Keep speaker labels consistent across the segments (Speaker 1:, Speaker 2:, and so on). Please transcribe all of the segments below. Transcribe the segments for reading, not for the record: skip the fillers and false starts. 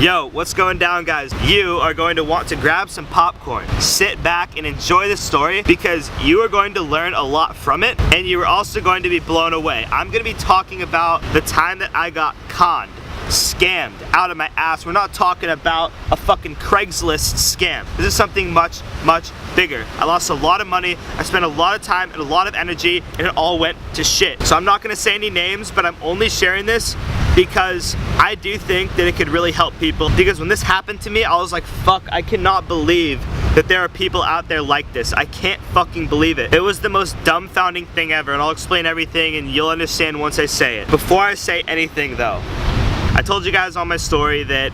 Speaker 1: Yo, what's going down, guys? You are going to want to grab some popcorn, sit back and enjoy the story because you are going to learn a lot from it and you are also going to be blown away. I'm going to be talking about the time that I got conned, scammed out of my ass. We're not talking about a fucking Craigslist scam. This is something much, much bigger. I lost a lot of money, I spent a lot of time and a lot of energy, and it all went to shit. So I'm not gonna say any names, but I'm only sharing this because I do think that it could really help people. Because when this happened to me, I was like, fuck, I cannot believe that there are people out there like this. I can't fucking believe it. It was the most dumbfounding thing ever, and I'll explain everything and you'll understand once I say it. Before I say anything though, I told you guys on my story that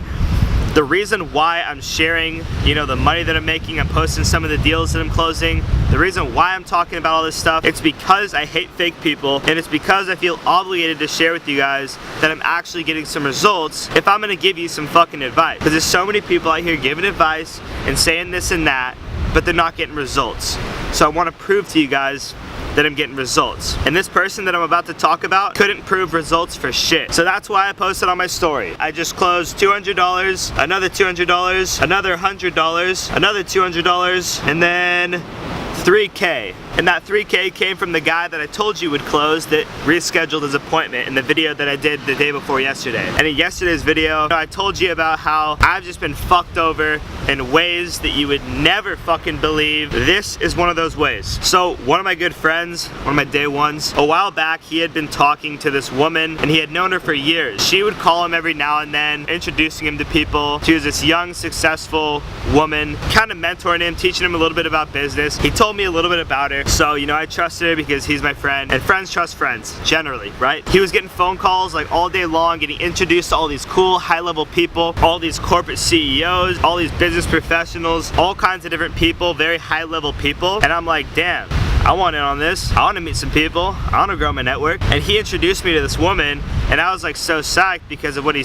Speaker 1: the reason why I'm sharing, the money that I'm making, I'm posting some of the deals that I'm closing, the reason why I'm talking about all this stuff, it's because I hate fake people, and it's because I feel obligated to share with you guys that I'm actually getting some results if I'm gonna give you some fucking advice. Because there's so many people out here giving advice and saying this and that, but they're not getting results. So I want to prove to you guys that I'm getting results. And this person that I'm about to talk about couldn't prove results for shit. So that's why I posted on my story. I just closed $200, another $200, another $100, another $200, and then $3K. And that $3K came from the guy that I told you would close that rescheduled his appointment in the video that I did the day before yesterday. And in yesterday's video, I told you about how I've just been fucked over in ways that you would never fucking believe. This is one of those ways. So one of my good friends, one of my day ones, a while back he had been talking to this woman and he had known her for years. She would call him every now and then, introducing him to people. She was this young, successful woman, kind of mentoring him, teaching him a little bit about business. He told me a little bit about her. So, I trusted her because he's my friend, and friends trust friends, generally, right? He was getting phone calls like all day long, getting introduced to all these cool, high-level people, all these corporate CEOs, all these business professionals, all kinds of different people, very high-level people, and I'm like, damn, I want in on this. I want to meet some people. I want to grow my network. And he introduced me to this woman, and I was like so psyched because of what he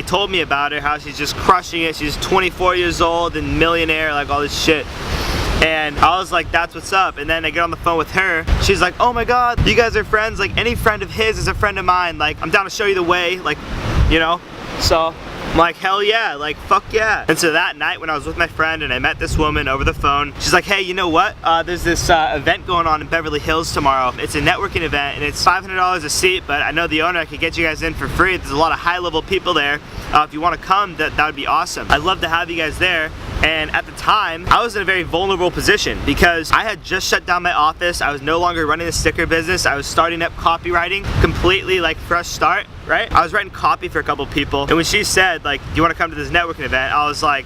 Speaker 1: told me about her, how she's just crushing it. She's 24 years old and millionaire, like all this shit. And I was like, that's what's up. And then I get on the phone with her. She's like, oh my God, you guys are friends. Like any friend of his is a friend of mine. Like I'm down to show you the way, like, So I'm like, hell yeah, like fuck yeah. And so that night when I was with my friend and I met this woman over the phone, she's like, hey, you know what? There's this event going on in Beverly Hills tomorrow. It's a networking event and it's $500 a seat, but I know the owner, I could get you guys in for free. There's a lot of high level people there. If you want to come, that would be awesome. I'd love to have you guys there. And at the time, I was in a very vulnerable position because I had just shut down my office. I was no longer running the sticker business. I was starting up copywriting, completely like fresh start, right? I was writing copy for a couple people. And when she said, like, do you want to come to this networking event? I was like,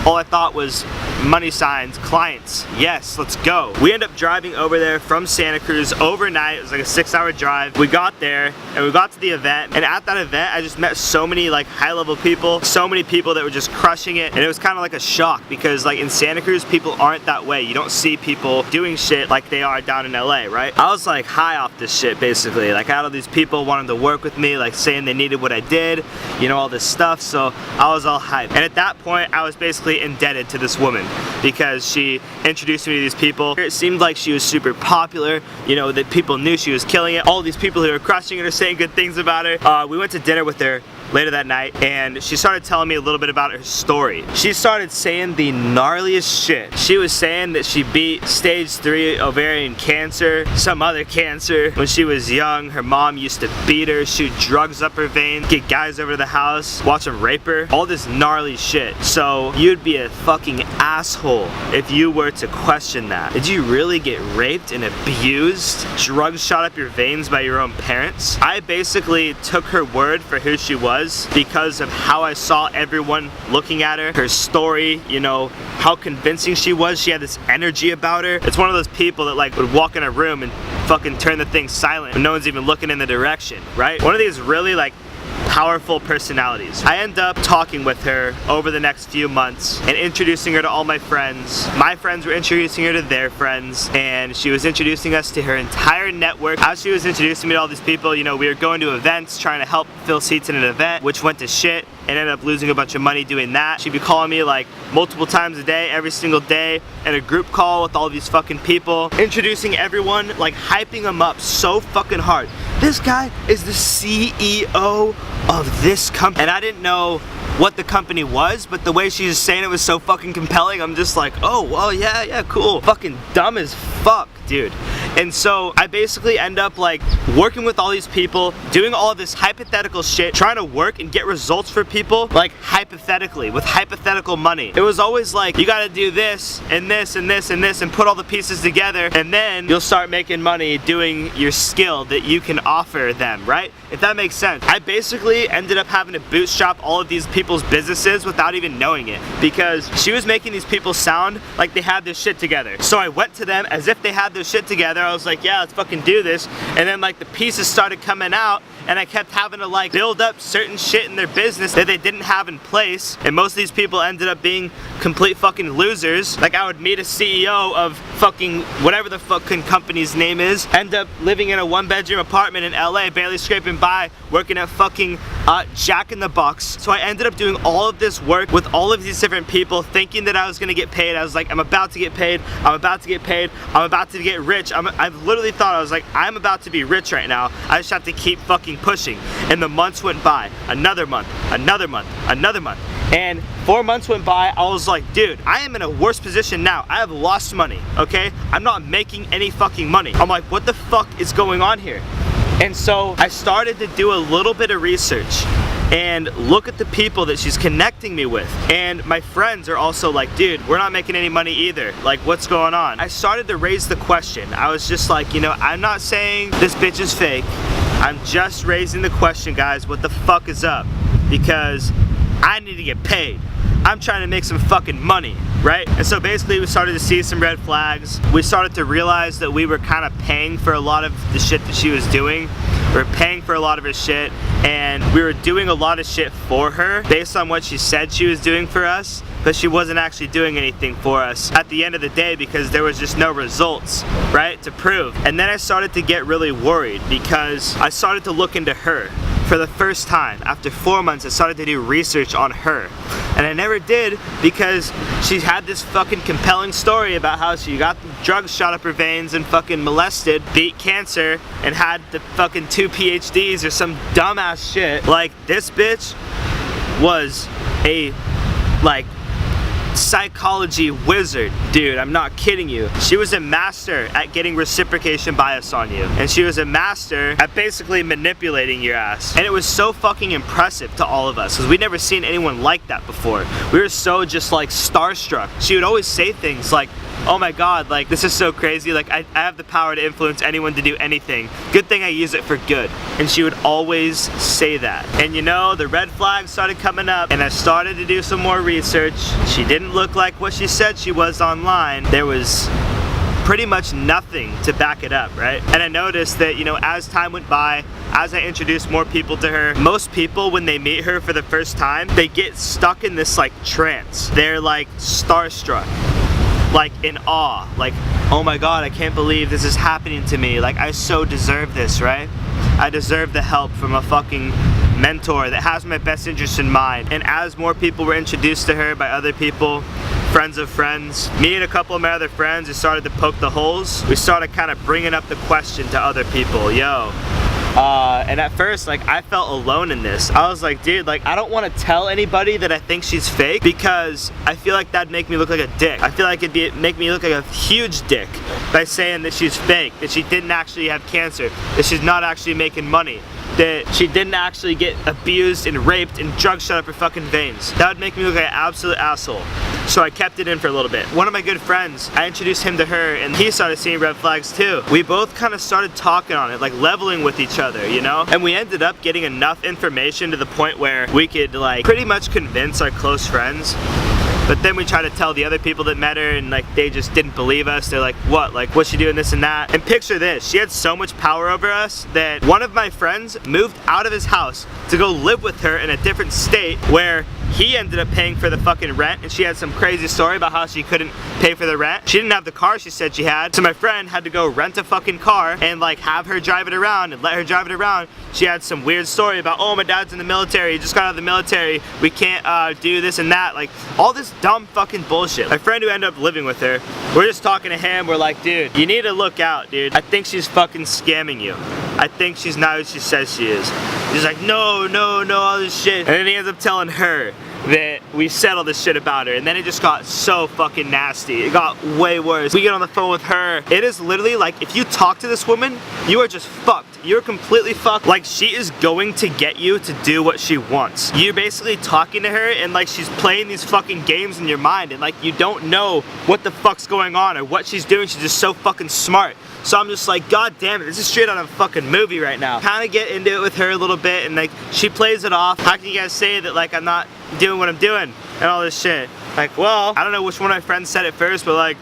Speaker 1: all I thought was money signs, clients, yes, let's go. We ended up driving over there from Santa Cruz overnight. It was like a 6-hour drive. We got there and we got to the event, and at that event I just met so many like high-level people, so many people that were just crushing it, and it was kind of like a shock because like in Santa Cruz people aren't that way. You don't see people doing shit like they are down in LA, right? I was like high off this shit basically. Like I had all these people wanting to work with me, like saying they needed what I did, all this stuff, so I was all hyped. And at that point I was basically indebted to this woman because she introduced me to these people. It seemed like she was super popular, that people knew she was killing it. All these people who were crushing it are saying good things about her. We went to dinner with her later that night and she started telling me a little bit about her story. She started saying the gnarliest shit. She was saying that she beat stage 3 ovarian cancer, some other cancer, when she was young. Her mom used to beat her, shoot drugs up her veins, get guys over to the house, watch them rape her, all this gnarly shit. So you'd be a fucking asshole if you were to question that. Did you really get raped and abused, drugs shot up your veins by your own parents? I basically took her word for who she was because of how I saw everyone looking at her story, how convincing she was. She had this energy about her. It's one of those people that like would walk in a room and fucking turn the thing silent when no one's even looking in the direction, right? One of these really like powerful personalities. I end up talking with her over the next few months and introducing her to all my friends. My friends were introducing her to their friends, and she was introducing us to her entire network. As she was introducing me to all these people, we were going to events, trying to help fill seats in an event, which went to shit. and ended up losing a bunch of money doing that. She'd be calling me like multiple times a day, every single day, in a group call with all these fucking people, introducing everyone, like hyping them up so fucking hard. This guy is the CEO of this company. And I didn't know what the company was, but the way she was saying it was so fucking compelling. I'm just like, oh, well, yeah, cool. Fucking dumb as fuck, dude. And so I basically end up like working with all these people, doing all of this hypothetical shit, trying to work and get results for people, like hypothetically, with hypothetical money. It was always like, you gotta do this and this and this and this and put all the pieces together, and then you'll start making money doing your skill that you can offer them, right? If that makes sense. I basically ended up having to bootstrap all of these people's businesses without even knowing it, because she was making these people sound like they had this shit together. So I went to them as if they had their shit together. I was like, yeah, let's fucking do this. And then like the pieces started coming out, and I kept having to like build up certain shit in their business that they didn't have in place. And most of these people ended up being complete fucking losers. Like I would meet a CEO of fucking whatever the fucking company's name is, end up living in a 1-bedroom apartment in LA, barely scraping by, working at fucking Jack in the Box. So I ended up doing all of this work with all of these different people, thinking that I was gonna get paid. I was like, I'm about to get paid, I'm about to get paid, I'm about to get rich. I've literally thought, I was like, I'm about to be rich right now. I just have to keep fucking pushing. And the months went by, another month, another month, another month. And 4 months went by. I was like, dude, I am in a worse position now. I have lost money, okay? I'm not making any fucking money. I'm like, what the fuck is going on here? And so I started to do a little bit of research and look at the people that she's connecting me with. And my friends are also like, dude, we're not making any money either. Like, what's going on? I started to raise the question. I was just like, you know, I'm not saying this bitch is fake. I'm just raising the question, guys, what the fuck is up? Because I need to get paid. I'm trying to make some fucking money, right? And so basically we started to see some red flags. We started to realize that we were kind of paying for a lot of the shit that she was doing. We were paying for a lot of her shit, and we were doing a lot of shit for her based on what she said she was doing for us, but she wasn't actually doing anything for us at the end of the day, because there was just no results, right, to prove. And then I started to get really worried, because I started to look into her. For the first time, after 4 months, I started to do research on her. And I never did, because she had this fucking compelling story about how she got drugs shot up her veins and fucking molested, beat cancer, and had the fucking 2 PhDs or some dumbass shit. Like, this bitch was a, like, psychology wizard, dude. I'm not kidding you. She was a master at getting reciprocation bias on you, and she was a master at basically manipulating your ass. And it was so fucking impressive to all of us, because we'd never seen anyone like that before. We were so just like starstruck. She would always say things like, oh my god, like, this is so crazy, like, I have the power to influence anyone to do anything. Good thing I use it for good. And she would always say that. And you know, the red flags started coming up, and I started to do some more research. She didn't look like what she said she was online. There was pretty much nothing to back it up, right? And I noticed that, you know, as time went by, as I introduced more people to her, most people, when they meet her for the first time, they get stuck in this like trance. They're like starstruck, like in awe, like, oh my god, I can't believe this is happening to me. Like, I so deserve this, right? I deserve the help from a fucking mentor that has my best interest in mind. And as more people were introduced to her by other people, friends of friends, me and a couple of my other friends who started to poke the holes, we started kind of bringing up the question to other people, yo. And at first, like, I felt alone in this. I was like, dude, like, I don't want to tell anybody that I think she's fake, because I feel like that'd make me look like a dick. I feel like it'd make me look like a huge dick by saying that she's fake, that she didn't actually have cancer, that she's not actually making money, that she didn't actually get abused and raped and drugs shot up her fucking veins. That would make me look like an absolute asshole. So I kept it in for a little bit. One of my good friends, I introduced him to her, and he started seeing red flags too. We both kind of started talking on it, like leveling with each other, you know? And we ended up getting enough information to the point where we could like pretty much convince our close friends. But then we tried to tell the other people that met her, and like they just didn't believe us. They're like, what? Like, what's she doing this and that? And picture this, she had so much power over us that one of my friends moved out of his house to go live with her in a different state, where he ended up paying for the fucking rent, and she had some crazy story about how she couldn't pay for the rent. She didn't have the car she said she had, so my friend had to go rent a fucking car and like have her drive it around and let her drive it around. She had some weird story about, oh, my dad's in the military, he just got out of the military, we can't do this and that, like all this dumb fucking bullshit. My friend who ended up living with her, we're just talking to him, we're like, dude, you need to look out, dude. I think she's fucking scamming you. I think she's not who she says she is. He's like, no, no, no, all this shit. And then he ends up telling her that we settled this shit about her, and then it just got so fucking nasty. It got way worse. We get on the phone with her. It is literally like, if you talk to this woman, you are just fucked. You're completely fucked. Like, she is going to get you to do what she wants. You're basically talking to her and like she's playing these fucking games in your mind, and like you don't know what the fuck's going on or what she's doing. She's just so fucking smart. So I'm just like, god damn it, this is straight out of a fucking movie right now. Kind of get into it with her a little bit, and like she plays it off. How can you guys say that like I'm not doing what I'm doing and all this shit? Like, well, I don't know which one of my friends said it first, but like,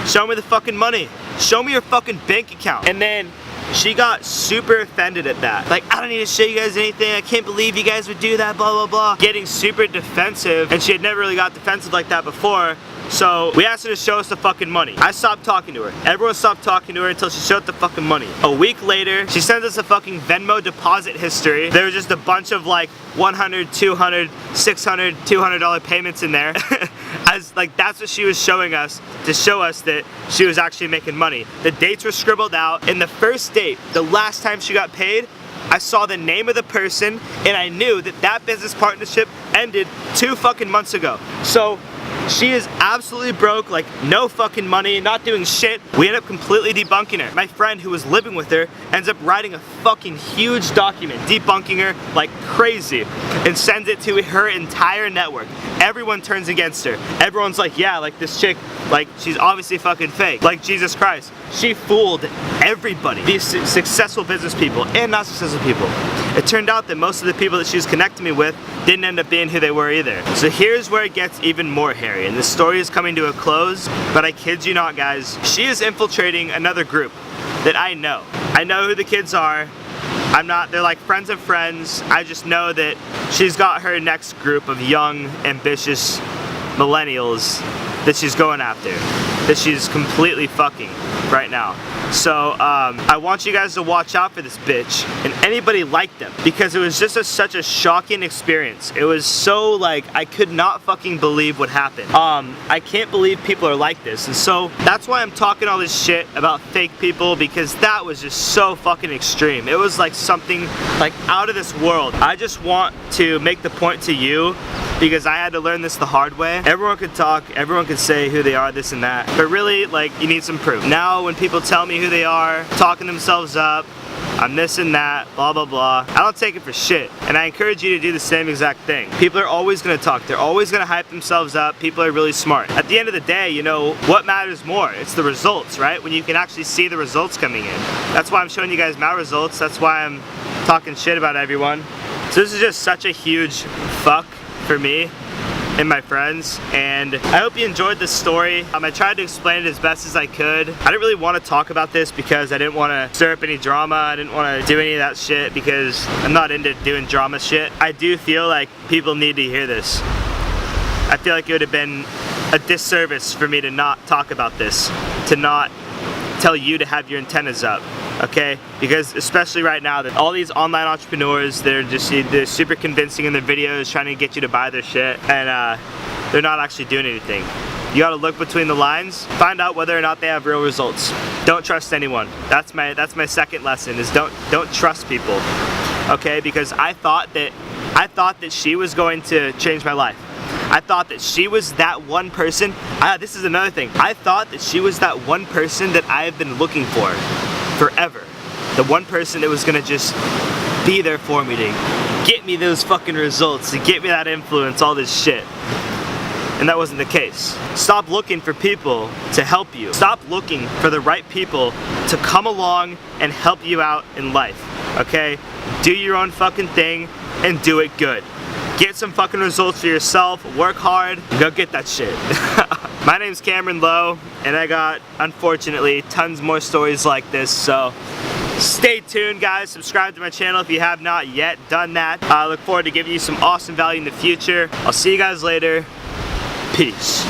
Speaker 1: show me the fucking money. Show me your fucking bank account. And then she got super offended at that. Like, I don't need to show you guys anything. I can't believe you guys would do that, blah, blah, blah. Getting super defensive, and she had never really got defensive like that before. So we asked her to show us the fucking money. I stopped talking to her. Everyone stopped talking to her until she showed the fucking money. A week later, she sends us a fucking Venmo deposit history. There was just a bunch of like $100, $200, $600, $200 payments in there. As like, that's what she was showing us to show us that she was actually making money. The dates were scribbled out. In the first date, the last time she got paid, I saw the name of the person, and I knew that that business partnership ended 2 fucking months ago. So she is absolutely broke, like no fucking money, not doing shit. We end up completely debunking her. My friend who was living with her ends up writing a fucking huge document debunking her like crazy and sends it to her entire network. Everyone turns against her. Everyone's like, yeah, like this chick, like she's obviously fucking fake. Like Jesus Christ. She fooled everybody. These successful business people and not successful people. It turned out that most of the people that she was connecting me with didn't end up being who they were either. So here's where it gets even more hairy, and this story is coming to a close, but I kid you not, guys, she is infiltrating another group that I know. I know who the kids are. They're like friends of friends. I just know that she's got her next group of young, ambitious millennials that she's going after, that she's completely fucking right now. So I want you guys to watch out for this bitch and anybody like them, because it was just such a shocking experience. It was so like, I could not fucking believe what happened. I can't believe people are like this, and so that's why I'm talking all this shit about fake people, because that was just so fucking extreme. It was like something like out of this world. I just want to make the point to you, because I had to learn this the hard way. Everyone could talk, everyone could say who they are, this and that, but really, like, you need some proof. Now when people tell me who they are, talking themselves up, I'm this and that, blah blah blah, I don't take it for shit, and I encourage you to do the same exact thing. People are always gonna talk, they're always gonna hype themselves up, people are really smart. At the end of the day, you know, what matters more? It's the results, right? When you can actually see the results coming in. That's why I'm showing you guys my results, that's why I'm talking shit about everyone. So this is just such a huge fuck for me and my friends, and I hope you enjoyed this story. I tried to explain it as best as I could. I didn't really want to talk about this because I didn't want to stir up any drama. I didn't want to do any of that shit because I'm not into doing drama shit. I do feel like people need to hear this. I feel like it would have been a disservice for me to not talk about this, to not tell you to have your antennas up, okay? Because especially right now, that all these online entrepreneurs, they're super convincing in their videos, trying to get you to buy their shit, and they're not actually doing anything. You gotta look between the lines, find out whether or not they have real results. Don't trust anyone. That's my second lesson, is don't trust people, okay? Because I thought that she was going to change my life. I thought that she was that one person. This is another thing. I thought that she was that one person that I have been looking for forever. The one person that was gonna just be there for me to get me those fucking results, to get me that influence, all this shit. And that wasn't the case. Stop looking for people to help you. Stop looking for the right people to come along and help you out in life, okay? Do your own fucking thing and do it good. Get some fucking results for yourself, work hard, and go get that shit. My name's Cameron Lowe, and I got, unfortunately, tons more stories like this, so Stay tuned, guys. Subscribe to my channel if you have not yet done that. I look forward to giving you some awesome value in the future. I'll see you guys later. Peace.